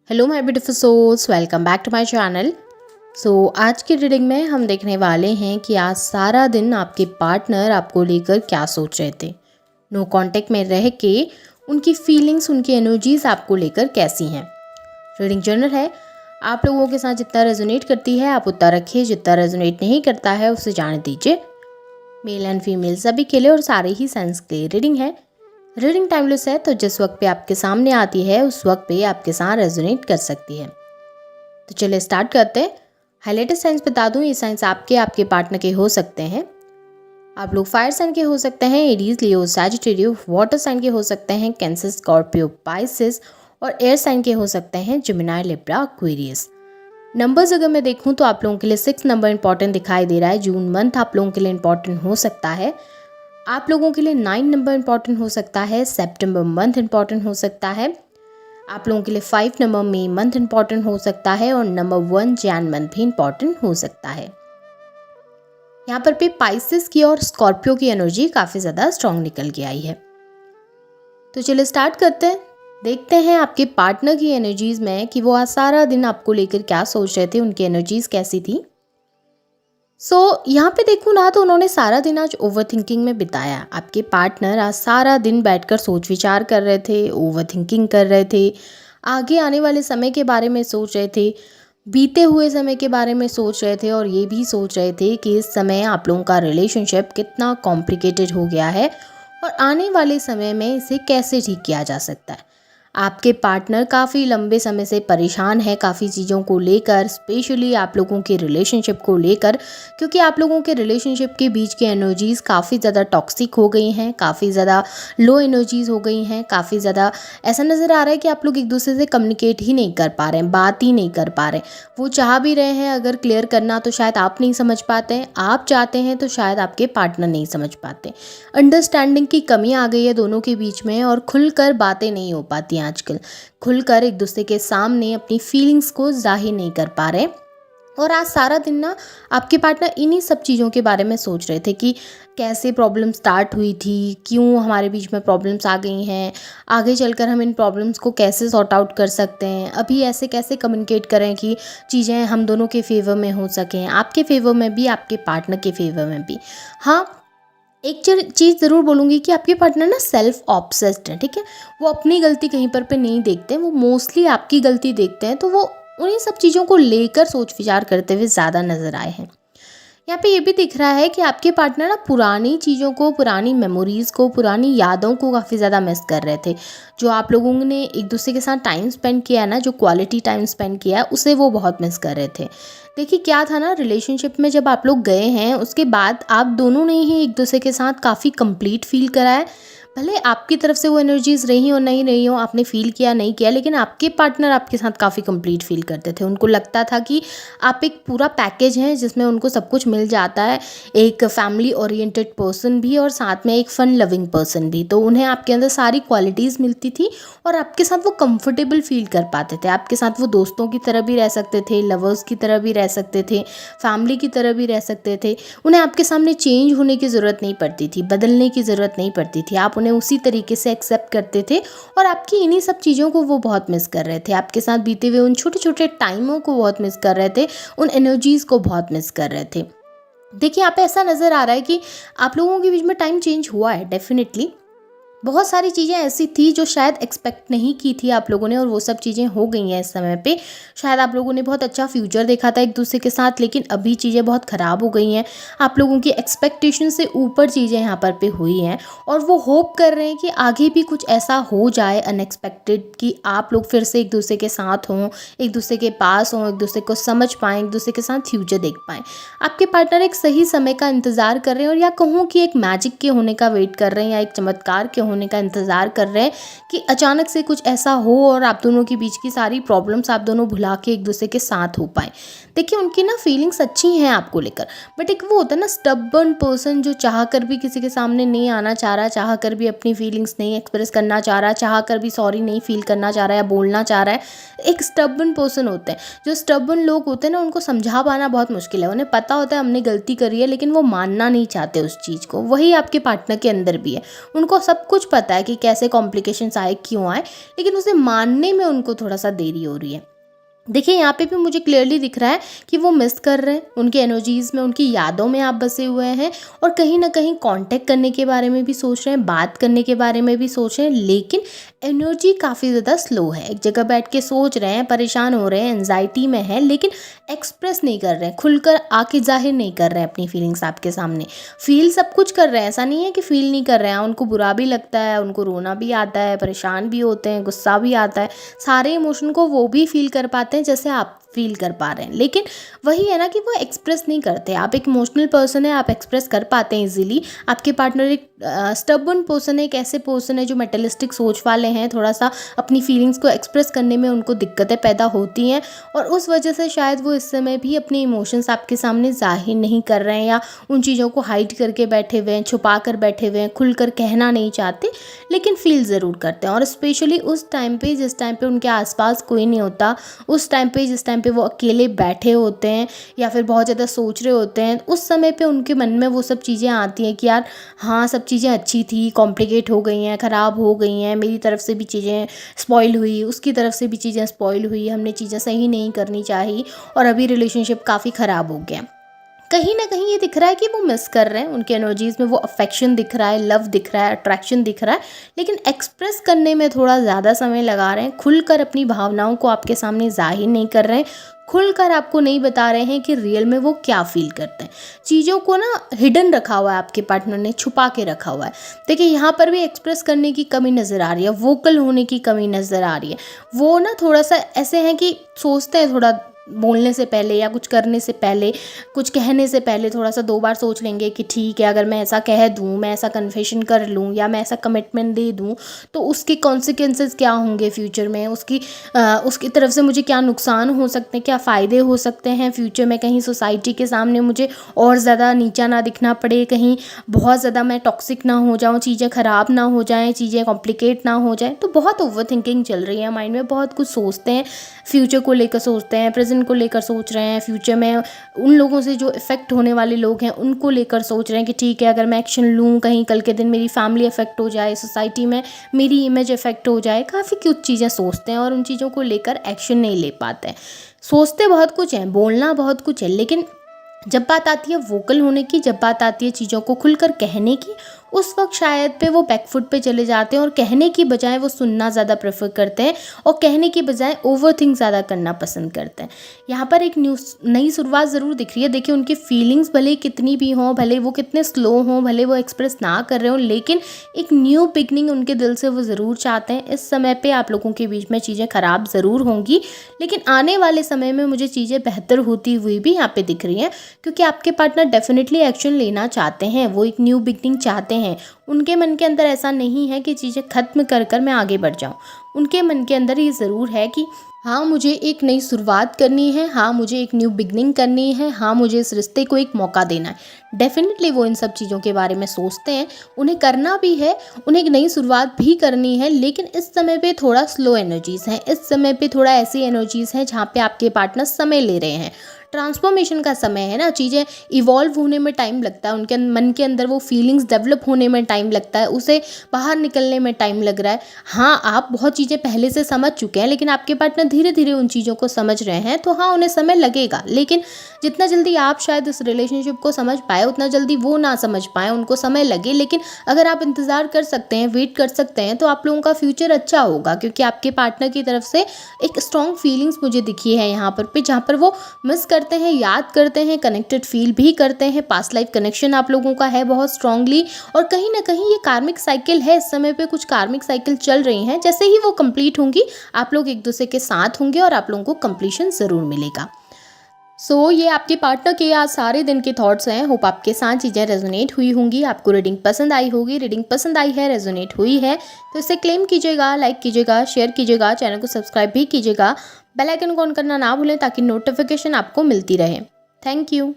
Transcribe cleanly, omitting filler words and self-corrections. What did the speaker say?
Hello my beautiful souls, welcome back to my channel. आज की reading में हम देखने वाले हैं कि आज सारा दिन आपके पार्टनर आपको लेकर क्या सोच रहे थे। नो कांटेक्ट में रह के उनकी फीलिंग्स, उनकी एनर्जीज आपको लेकर कैसी हैं। रीडिंग जनरल है, आप लोगों के साथ जितना रेजोनेट करती है आप उतना रखिए, जितना रेजोनेट नहीं करता है उसे जाने दीजिए। मेल एंड फीमेल सभी के लिए और सारे ही सेंस के लिए रीडिंग है। रीडिंग टाइमलेस है, तो जिस वक्त पे आपके सामने आती है उस वक्त पे आपके साथ रेजोनेट कर सकती है। तो चलिए स्टार्ट करते हैं। हाईलाइटेड साइंस बता दूं, ये साइंस आपके पार्टनर के हो सकते हैं। आप लोग फायर साइन के हो सकते हैं, एरीज, लियो, सैजिटेरियस। वाटर साइन के हो सकते हैं, कैंसर, स्कॉर्पियो, पाइसेस। और एयर साइन के हो सकते हैं, जेमिनी, लिब्रा, एक्वेरियस। नंबर्स अगर मैं देखूं तो आप लोगों के लिए 6 नंबर इंपॉर्टेंट दिखाई दे रहा है। जून मंथ आप लोगों के लिए इंपॉर्टेंट हो सकता है। आप लोगों के लिए 9 नंबर इंपॉर्टेंट हो सकता है। सितंबर मंथ इंपॉर्टेंट हो सकता है। आप लोगों के लिए 5 नंबर मई मंथ इंपॉर्टेंट हो सकता है और नंबर 1 जैन मंथ भी इंपॉर्टेंट हो सकता है। यहाँ पर भी पाइसेस की और स्कॉर्पियो की एनर्जी काफ़ी ज़्यादा स्ट्रॉन्ग निकल के आई है। तो चलिए स्टार्ट करते हैं। देखते हैं आपके पार्टनर की एनर्जीज में कि वो आज सारा दिन आपको लेकर क्या सोच रहे थे, उनकी एनर्जीज कैसी थी। यहाँ पे देखूँ ना तो उन्होंने सारा दिन आज ओवर थिंकिंग में बिताया। आपके पार्टनर आज सारा दिन बैठकर सोच विचार कर रहे थे, ओवर थिंकिंग कर रहे थे, आगे आने वाले समय के बारे में सोच रहे थे, बीते हुए समय के बारे में सोच रहे थे और ये भी सोच रहे थे कि इस समय आप लोगों का रिलेशनशिप कितना कॉम्प्लिकेटेड हो गया है और आने वाले समय में इसे कैसे ठीक किया जा सकता है। आपके पार्टनर काफ़ी लंबे समय से परेशान है काफ़ी चीज़ों को लेकर, स्पेशली आप लोगों के रिलेशनशिप को लेकर, क्योंकि आप लोगों के रिलेशनशिप के बीच की एनर्जीज़ काफ़ी ज़्यादा टॉक्सिक हो गई हैं, काफ़ी ज़्यादा लो एनर्जीज़ हो गई हैं, काफ़ी ज़्यादा ऐसा नज़र आ रहा है कि आप लोग एक दूसरे से कम्युनिकेट ही नहीं कर पा रहे हैं, बात ही नहीं कर पा रहे। वो चाह भी रहे हैं अगर क्लियर करना तो शायद आप नहीं समझ पाते हैं, आप चाहते हैं तो शायद आपके पार्टनर नहीं समझ पाते। अंडरस्टैंडिंग की कमी आ गई है दोनों के बीच में और खुलकर बातें नहीं हो पाती आजकल। खुलकर एक दूसरे के सामने अपनी फीलिंग्स को जाहिर नहीं कर पा रहे। और आज सारा दिन ना आपके पार्टनर इन्हीं सब चीज़ों के बारे में सोच रहे थे कि कैसे प्रॉब्लम स्टार्ट हुई थी, क्यों हमारे बीच में प्रॉब्लम्स आ गई हैं, आगे चलकर हम इन प्रॉब्लम्स को कैसे सॉर्ट आउट कर सकते हैं, अभी ऐसे कैसे कम्युनिकेट करें कि चीज़ें हम दोनों के फेवर में हो सकें, आपके फेवर में भी, आपके पार्टनर के फेवर में भी। हाँ, एक चीज़ ज़रूर बोलूँगी कि आपके पार्टनर ना सेल्फ ऑब्सेस्ड है, ठीक है। वो अपनी गलती कहीं पर पे नहीं देखते, वो मोस्टली आपकी गलती देखते हैं, तो वो उन्हीं सब चीज़ों को लेकर सोच विचार करते हुए ज़्यादा नज़र आए हैं। यहाँ पे ये भी दिख रहा है कि आपके पार्टनर ना पुरानी चीज़ों को, पुरानी मेमोरीज़ को, पुरानी यादों को काफ़ी ज़्यादा मिस कर रहे थे। जो आप लोगों ने एक दूसरे के साथ टाइम स्पेंड किया है ना, जो क्वालिटी टाइम स्पेंड किया है, उसे वो बहुत मिस कर रहे थे। देखिए क्या था ना, रिलेशनशिप में जब आप लोग गए हैं उसके बाद आप दोनों ने ही एक दूसरे के साथ काफ़ी कंप्लीट फील करा है। भले आपकी तरफ से वो एनर्जीज़ रही हो नहीं रही हो, आपने फील किया नहीं किया, लेकिन आपके पार्टनर आपके साथ काफ़ी कंप्लीट फील करते थे। उनको लगता था कि आप एक पूरा पैकेज हैं जिसमें उनको सब कुछ मिल जाता है, एक फैमिली ओरिएंटेड पर्सन भी और साथ में एक फन लविंग पर्सन भी। तो उन्हें आपके अंदर सारी क्वालिटीज़ मिलती थी और आपके साथ वो कंफर्टेबल फील कर पाते थे। आपके साथ वो दोस्तों की तरह भी रह सकते थे, लवर्स की तरह भी रह सकते थे, फैमिली की तरह भी रह सकते थे। उन्हें आपके सामने चेंज होने की ज़रूरत नहीं पड़ती थी, बदलने की ज़रूरत नहीं पड़ती थी। आप उन्हें उसी तरीके से एक्सेप्ट करते थे और आपकी इन्हीं सब चीज़ों को वो बहुत मिस कर रहे थे। आपके साथ बीते हुए उन छोटे छोटे टाइमों को बहुत मिस कर रहे थे, उन एनर्जीज़ को बहुत मिस कर रहे थे। देखिए यहाँ पे ऐसा नज़र आ रहा है कि आप लोगों के बीच में टाइम चेंज हुआ है डेफिनेटली। बहुत सारी चीज़ें ऐसी थी जो शायद एक्सपेक्ट नहीं की थी आप लोगों ने और वो सब चीज़ें हो गई हैं इस समय पे। शायद आप लोगों ने बहुत अच्छा फ्यूचर देखा था एक दूसरे के साथ, लेकिन अभी चीज़ें बहुत ख़राब हो गई हैं। आप लोगों की एक्सपेक्टेशन से ऊपर चीज़ें यहाँ पर पे हुई हैं और वो होप कर रहे हैं कि आगे भी कुछ ऐसा हो जाए अनएक्सपेक्टेड कि आप लोग फिर से एक दूसरे के साथ हों, एक दूसरे के पास हों, एक दूसरे को समझ पाएँ, एक दूसरे के साथ फ्यूचर देख पाएँ। आपके पार्टनर एक सही समय का इंतज़ार कर रहे हैं और या कहूँ कि एक मैजिक के होने का वेट कर रहे हैं या एक चमत्कार के होने का इंतज़ार कर रहे हैं कि अचानक से कुछ ऐसा हो और आप दोनों के बीच की सारी प्रॉब्लम्स आप दोनों भुला के एक दूसरे के साथ हो पाए। देखिए उनकी ना फीलिंग्स अच्छी हैं आपको लेकर, बट एक वो होता है ना स्टबर्न पर्सन जो चाह कर भी किसी के सामने नहीं आना चाह रहा, चाह कर भी अपनी फीलिंग्स नहीं एक्सप्रेस करना चाह रहा, चाह कर भी सॉरी नहीं फील करना चाह रहा है या बोलना चाह रहा है। एक स्टबर्न पर्सन होते हैं। जो स्टबर्न लोग होते हैं ना, उनको समझा पाना बहुत मुश्किल है। उन्हें पता होता है हमने गलती करी है, लेकिन वो मानना नहीं चाहते उस चीज़ को। वही आपके पार्टनर के अंदर भी है। उनको सब कुछ कुछ पता है कि कैसे कॉम्प्लिकेशंस आए, क्यों आए, लेकिन उसे मानने में उनको थोड़ा सा देरी हो रही है। देखिए यहाँ पे भी मुझे क्लियरली दिख रहा है कि वो मिस कर रहे हैं, उनकी एनर्जीज़ में, उनकी यादों में आप बसे हुए हैं और कहीं ना कहीं कांटेक्ट करने के बारे में भी सोच रहे हैं, बात करने के बारे में भी सोच रहे हैं, लेकिन एनर्जी काफ़ी ज़्यादा स्लो है। एक जगह बैठ के सोच रहे हैं, परेशान हो रहे हैं, एनजाइटी में है, लेकिन एक्सप्रेस नहीं कर रहे हैं, खुलकर आके जाहिर नहीं कर रहे हैं अपनी फीलिंग्स आपके सामने। फील सब कुछ कर रहे हैं, ऐसा नहीं है कि फील नहीं कर रहे हैं, उनको बुरा भी लगता है, उनको रोना भी आता है, परेशान भी होते हैं, गुस्सा भी आता है, सारे इमोशन को वो भी फील कर पाते हैं जैसे आप फील कर पा रहे हैं, लेकिन वही है ना कि वो एक्सप्रेस नहीं करते। आप एक इमोशनल पर्सन है, आप एक्सप्रेस कर पाते हैं इजीली। आपके पार्टनर एक स्टबर्न पर्सन है, एक ऐसे पर्सन है जो मेटलिस्टिक सोच वाले हैं, थोड़ा सा अपनी फीलिंग्स को एक्सप्रेस करने में उनको दिक्कतें पैदा होती हैं और उस वजह से शायद वो इस समय भी अपने इमोशंस आपके सामने जाहिर नहीं कर रहे हैं या उन चीज़ों को हाइड करके बैठे हुए हैं, छुपा कर बैठे हुए हैं, खुलकर कहना नहीं चाहते, लेकिन फील ज़रूर करते हैं। और स्पेशली उस टाइम पे जिस टाइम पे उनके आसपास कोई नहीं होता, उस टाइम पे जिस टाइम पे वो अकेले बैठे होते हैं या फिर बहुत ज़्यादा सोच रहे होते हैं, उस समय पे उनके मन में वो सब चीज़ें आती हैं कि यार हाँ, सब चीज़ें अच्छी थी, कॉम्प्लिकेट हो गई हैं, ख़राब हो गई हैं, मेरी तरफ से भी चीज़ें स्पॉइल हुई, उसकी तरफ से भी चीज़ें स्पॉइल हुई, हमने चीज़ें सही नहीं करनी चाहिए और अभी रिलेशनशिप काफ़ी ख़राब हो गया। कहीं ना कहीं ये दिख रहा है कि वो मिस कर रहे हैं, उनके एनर्जीज़ में वो अफेक्शन दिख रहा है, लव दिख रहा है, अट्रैक्शन दिख रहा है, लेकिन एक्सप्रेस करने में थोड़ा ज़्यादा समय लगा रहे हैं, खुलकर अपनी भावनाओं को आपके सामने जाहिर नहीं कर रहे हैं, खुलकर आपको नहीं बता रहे हैं कि रियल में वो क्या फील करते हैं। चीज़ों को ना हिडन रखा हुआ है, आपके पार्टनर ने छुपा के रखा हुआ है। देखिए यहाँ पर भी एक्सप्रेस करने की कमी नज़र आ रही है, वोकल होने की कमी नज़र आ रही है। वो ना थोड़ा सा ऐसे हैं कि सोचते हैं, थोड़ा बोलने से पहले या कुछ करने से पहले, कुछ कहने से पहले थोड़ा सा 2 बार सोच लेंगे कि ठीक है, अगर मैं ऐसा कह दूँ, मैं ऐसा कन्फेशन कर लूँ या मैं ऐसा कमिटमेंट दे दूँ तो उसके कॉन्सिक्वेंसेस क्या होंगे फ्यूचर में, उसकी तरफ से मुझे क्या नुकसान हो सकते हैं, क्या फ़ायदे हो सकते हैं फ्यूचर में, कहीं सोसाइटी के सामने मुझे और ज़्यादा नीचा ना दिखना पड़े, कहीं बहुत ज़्यादा मैं टॉक्सिक ना हो जाऊँ, चीज़ें ख़राब ना हो जाएँ, चीज़ें कॉम्प्लिकेट ना हो जाए। तो बहुत ओवर थिंकिंग चल रही है माइंड में, बहुत कुछ सोचते हैं, फ्यूचर को लेकर सोचते हैं, प्रेजेंट को लेकर सोच रहे हैं, फ्यूचर में उन लोगों से जो इफ़ेक्ट होने वाले लोग हैं उनको लेकर सोच रहे हैं कि ठीक है, अगर मैं एक्शन लूँ, कहीं कल के दिन मेरी फैमिली इफ़ेक्ट हो जाए, सोसाइटी में मेरी इमेज इफ़ेक्ट हो जाए। काफ़ी कुछ चीज़ें सोचते हैं और उन चीज़ों को लेकर एक्शन नहीं ले पाते हैं। सोचते बहुत कुछ हैं, बोलना बहुत कुछ है, लेकिन जब बात आती है वोकल होने की, जब बात आती है चीज़ों को खुलकर कहने की, उस वक्त शायद पे वो बैकफुट पे चले जाते हैं और कहने की बजाय वो सुनना ज़्यादा प्रेफर करते हैं और कहने की बजाय ओवरथिंक ज़्यादा करना पसंद करते हैं। यहाँ पर एक नई शुरुआत ज़रूर दिख रही है। देखिए उनकी फीलिंग्स भले कितनी भी हों, भले वो कितने स्लो हों, भले वो एक्सप्रेस ना कर रहे हों, लेकिन एक न्यू बिगनिंग उनके दिल से वो ज़रूर चाहते हैं। इस समय पे आप लोगों के बीच में चीज़ें ख़राब ज़रूर होंगी, लेकिन आने वाले समय में मुझे चीज़ें बेहतर होती हुई भी यहाँ पे दिख रही हैं, क्योंकि आपके पार्टनर डेफिनेटली एक्शन लेना चाहते हैं, वो एक न्यू बिगनिंग चाहते हैं। उनके मन के अंदर ऐसा नहीं है कि चीज़ें ख़त्म कर कर मैं आगे बढ़ जाऊं। उनके मन के अंदर ये ज़रूर है कि हाँ, मुझे एक नई शुरुआत करनी है, हाँ मुझे एक न्यू बिगनिंग करनी है, हाँ मुझे इस रिश्ते को एक मौका देना है। डेफिनेटली वो इन सब चीज़ों के बारे में सोचते हैं, उन्हें करना भी है, उन्हें एक नई शुरुआत भी करनी है, लेकिन इस समय पे थोड़ा स्लो एनर्जीज़ हैं, इस समय पे थोड़ा ऐसी एनर्जीज़ हैं जहाँ पे आपके पार्टनर समय ले रहे हैं। ट्रांसफॉर्मेशन का समय है ना, चीज़ें इवॉल्व होने में टाइम लगता है, उनके मन के अंदर वो फीलिंग्स डेवलप होने में टाइम लगता है, उसे बाहर निकलने में टाइम लग रहा है। हाँ, आप बहुत चीज़ें पहले से समझ चुके हैं, लेकिन आपके पार्टनर धीरे धीरे उन चीज़ों को समझ रहे हैं, तो हाँ उन्हें समय लगेगा, लेकिन जितना जल्दी आप शायद इस रिलेशनशिप को समझ पाए उतना जल्दी वो ना समझ पाए, उनको समय लगे। लेकिन अगर आप इंतज़ार कर सकते हैं, वेट कर सकते हैं, तो आप लोगों का फ्यूचर अच्छा होगा, क्योंकि आपके पार्टनर की तरफ से एक स्ट्रॉन्ग फीलिंग्स मुझे दिखी है यहाँ पर जहाँ पर वो मिस करते हैं, याद करते हैं, कनेक्टेड फील भी करते हैं। पास्ट लाइफ कनेक्शन आप लोगों का है बहुत स्ट्रांगली, और कहीं ना कहीं ये कार्मिक साइकिल है, इस समय पे कुछ कार्मिक साइकिल चल रही हैं, जैसे ही वो कंप्लीट होंगी आप लोग एक दूसरे के साथ होंगे और आप लोगों को कंप्लीशन ज़रूर मिलेगा। ये आपके पार्टनर के आज सारे दिन के थॉट्स हैं। होप आपके साथ चीज़ें रेजोनेट हुई होंगी, आपको रीडिंग पसंद आई होगी। रीडिंग पसंद आई है, रेजोनेट हुई है, तो इसे क्लेम कीजिएगा, लाइक कीजिएगा, शेयर कीजिएगा, चैनल को सब्सक्राइब भी कीजिएगा, बेल आइकन को ऑन करना ना भूलें ताकि नोटिफिकेशन आपको मिलती रहे। Thank you.